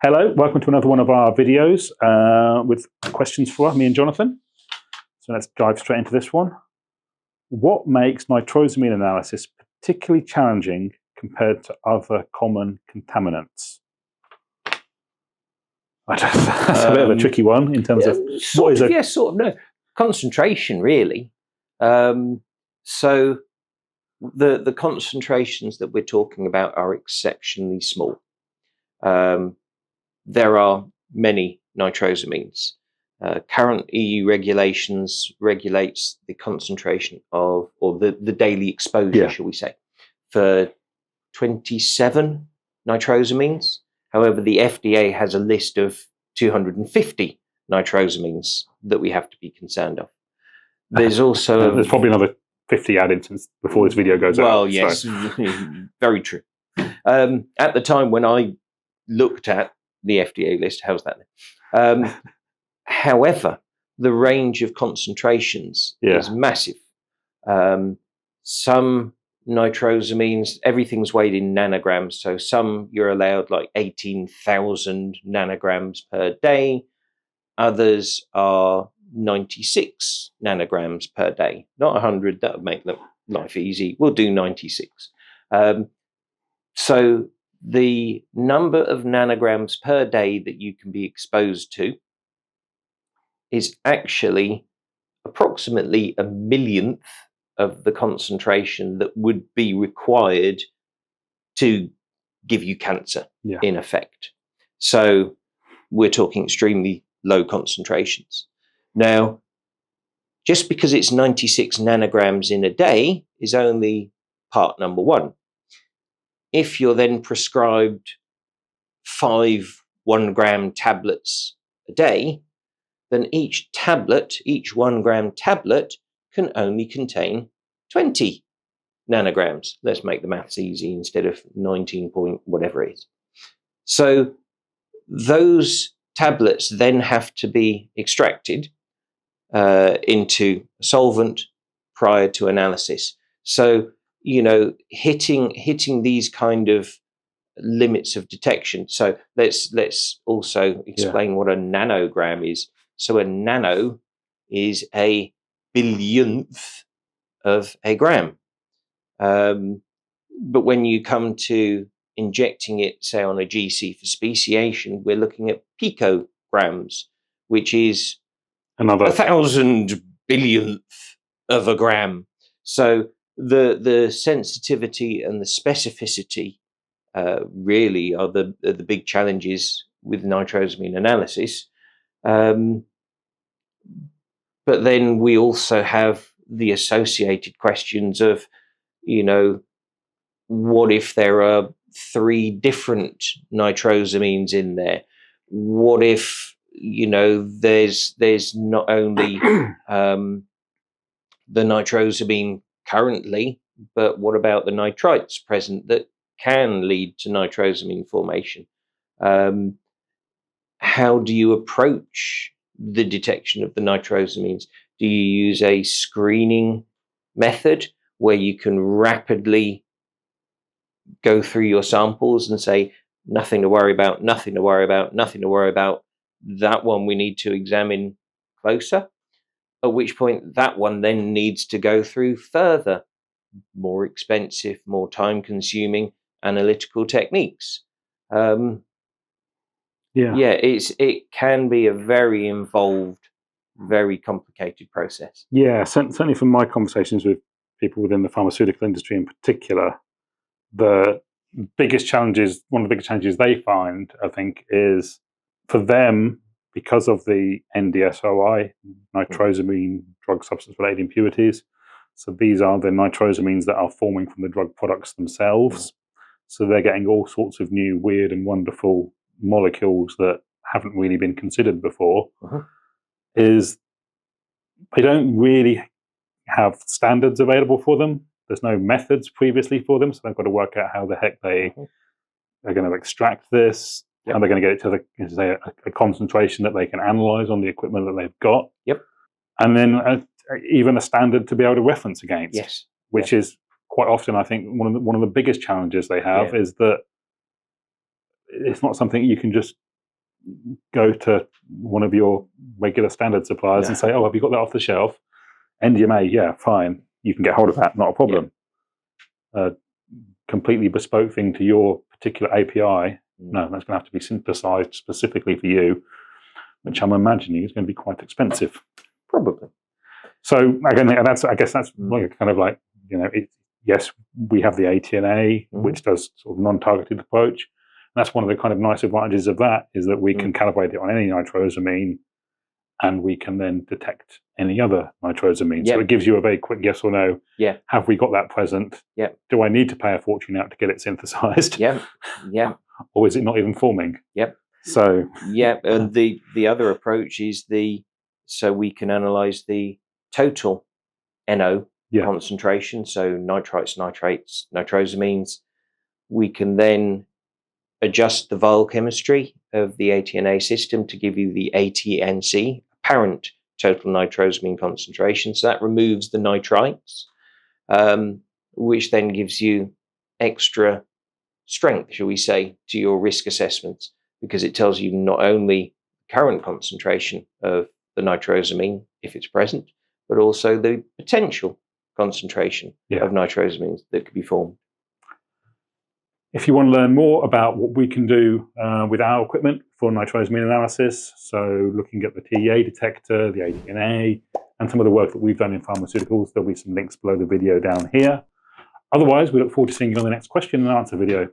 Hello, welcome to another one of our videos with questions for me and Jonathan. So let's dive straight into this one. What makes nitrosamine analysis particularly challenging compared to other common contaminants? That's a bit of a tricky one in terms of what is a... Yes, sort of. No, concentration really. So the concentrations that we're talking about are exceptionally small. There are many nitrosamines. Current EU regulations regulates the concentration of, or the daily exposure, shall we say, for 27 nitrosamines. However, the FDA has a list of 250 nitrosamines that we have to be concerned of. There's also... there's probably another 50 added since before this video goes out. Well, yes, very true. At the time when I looked at the FDA list, how's that? However, the range of concentrations is massive. Some nitrosamines, everything's weighed in nanograms, so some you're allowed like 18,000 nanograms per day. Others are 96 nanograms per day, not 100. That would make life easy. We'll do 96. So the number of nanograms per day that you can be exposed to is actually approximately a millionth of the concentration that would be required to give you cancer, in effect. So we're talking extremely low concentrations. Now, just because it's 96 nanograms in a day is only part number one. If you're then prescribed 5 1-gram tablets a day, then each 1-gram tablet can only contain 20 nanograms. Let's make the maths easy instead of 19 point whatever it is. So those tablets then have to be extracted into a solvent prior to analysis. So, you know, hitting these kind of limits of detection. So let's also explain what a nanogram is. So a nano is a billionth of a gram. But when you come to injecting it, say, on a GC for speciation, we're looking at picograms, which is another 1,000 billionth of a gram. So the sensitivity and the specificity really are the big challenges with nitrosamine analysis. But then we also have the associated questions of, you know, what if there are 3 different nitrosamines in there? What if, you know, there's not only the nitrosamine currently, but what about the nitrites present that can lead to nitrosamine formation? How do you approach the detection of the nitrosamines? Do you use a screening method where you can rapidly go through your samples and say, nothing to worry about, nothing to worry about, nothing to worry about, that one we need to examine closer? At which point that one then needs to go through further, more expensive, more time-consuming analytical techniques. It can be a very involved, very complicated process. Yeah, certainly from my conversations with people within the pharmaceutical industry in particular, one of the biggest challenges they find, I think, is for them, because of the NDSRI, nitrosamine drug substance-related impurities. So these are the nitrosamines that are forming from the drug products themselves. So they're getting all sorts of new, weird and wonderful molecules that haven't really been considered before. Is they don't really have standards available for them. There's no methods previously for them, so they've got to work out how the heck they're going to extract this, how they're going to get it to a concentration that they can analyze on the equipment that they've got. And then even a standard to be able to reference against. Which is quite often, I think, one of the biggest challenges they have is that it's not something you can just go to one of your regular standard suppliers and say, oh, have you got that off the shelf? NDMA, yeah, fine. You can get hold of that, not a problem. Completely bespoke thing to your particular API, no, that's going to have to be synthesized specifically for you, which I'm imagining is going to be quite expensive. Probably. So again, I guess that's like kind of like, yes, we have the ATNA, which does sort of non-targeted approach. And that's one of the kind of nice advantages of that, is that we can calibrate it on any nitrosamine, and we can then detect any other nitrosamine. So it gives you a very quick yes or no. Yeah. Have we got that present? Yeah. Do I need to pay a fortune out to get it synthesized? Yeah. Yeah. Or is it not even forming? Yep. So and the other approach is so we can analyze the total NO concentration, so nitrites, nitrates, nitrosamines. We can then adjust the vial chemistry of the ATNA system to give you the ATNC, apparent total nitrosamine concentration. So that removes the nitrites, which then gives you extra strength, shall we say, to your risk assessments, because it tells you not only current concentration of the nitrosamine, if it's present, but also the potential concentration of nitrosamines that could be formed. If you want to learn more about what we can do with our equipment for nitrosamine analysis, so looking at the TEA detector, the ATNA, and some of the work that we've done in pharmaceuticals, there'll be some links below the video down here. Otherwise, we look forward to seeing you on the next question and answer video.